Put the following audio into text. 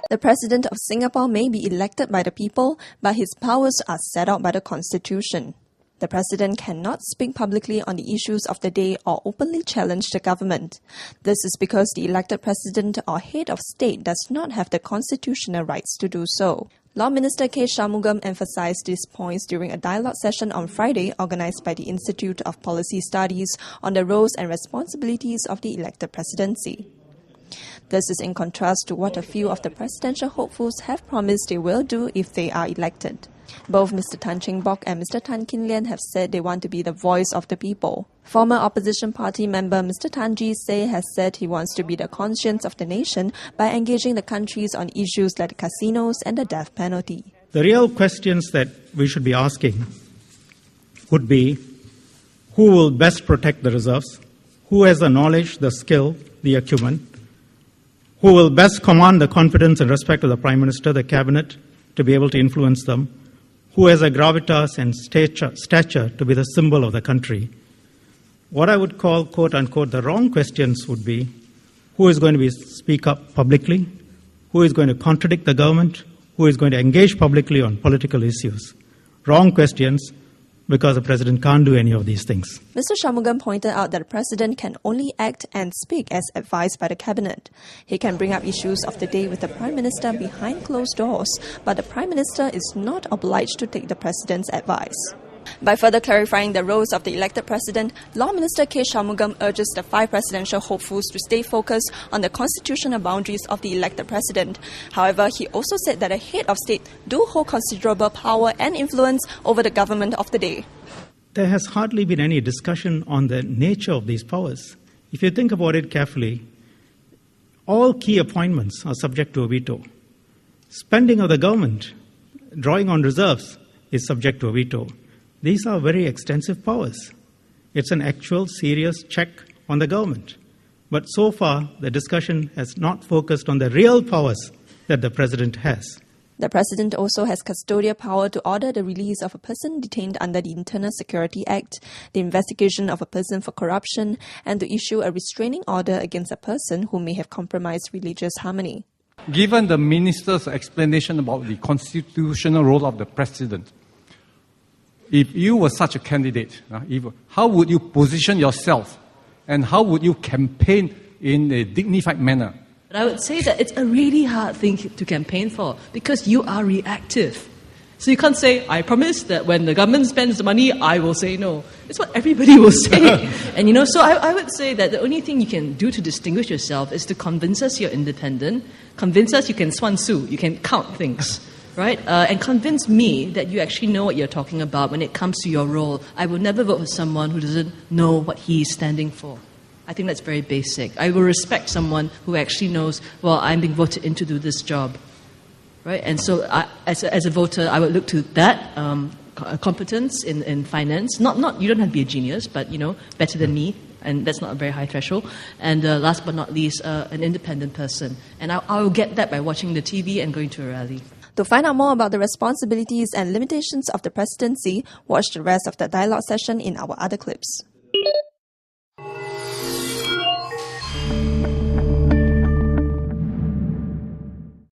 The President of Singapore may be elected by the people, but his powers are set out by the Constitution. The President cannot speak publicly on the issues of the day or openly challenge the government. This is because the elected President or head of state does not have the constitutional rights to do so. Law Minister K Shanmugam emphasized these points during a dialogue session on Friday organized by the Institute of Policy Studies on the roles and responsibilities of the elected presidency. This is in contrast to what a few of the presidential hopefuls have promised they will do if they are elected. Both Mr. Tan Cheng Bock and Mr. Tan Kin Lian have said they want to be the voice of the people. Former opposition party member Mr. Tan Ji Se has said he wants to be the conscience of the nation by engaging the countries on issues like casinos and the death penalty. The real questions that we should be asking would be, who will best protect the reserves? Who has the knowledge, the skill, the acumen? Who will best command the confidence and respect of the Prime Minister, the Cabinet, to be able to influence them? Who has a gravitas and stature to be the symbol of the country? What I would call, quote unquote, the wrong questions would be, who is going to speak up publicly? Who is going to contradict the government? Who is going to engage publicly on political issues? Wrong questions, because the President can't do any of these things. Mr. Shanmugam pointed out that the President can only act and speak as advised by the Cabinet. He can bring up issues of the day with the Prime Minister behind closed doors, but the Prime Minister is not obliged to take the President's advice. By further clarifying the roles of the elected President, Law Minister K Shanmugam urges the 5 presidential hopefuls to stay focused on the constitutional boundaries of the elected President. However, he also said that the head of state do hold considerable power and influence over the government of the day. There has hardly been any discussion on the nature of these powers. If you think about it carefully, all key appointments are subject to a veto. Spending of the government, drawing on reserves, is subject to a veto. These are very extensive powers. It's an actual serious check on the government. But so far, the discussion has not focused on the real powers that the President has. The President also has custodial power to order the release of a person detained under the Internal Security Act, the investigation of a person for corruption, and to issue a restraining order against a person who may have compromised religious harmony. Given the Minister's explanation about the constitutional role of the President, if you were such a candidate, how would you position yourself and how would you campaign in a dignified manner? I would say that it's a really hard thing to campaign for because you are reactive. So you can't say, I promise that when the government spends the money, I will say no. It's what everybody will say. And so I would say that the only thing you can do to distinguish yourself is to convince us you're independent, convince us you can swan su, you can count things. Right? And convince me that you actually know what you're talking about when it comes to your role. I will never vote for someone who doesn't know what he's standing for. I think that's very basic. I will respect someone who actually knows, well, I'm being voted in to do this job. Right? And so as a voter, I would look to that competence in finance. Not you don't have to be a genius, but, better than me. And that's not a very high threshold. And last but not least, an independent person. And I will get that by watching the TV and going to a rally. To find out more about the responsibilities and limitations of the presidency, watch the rest of the dialogue session in our other clips.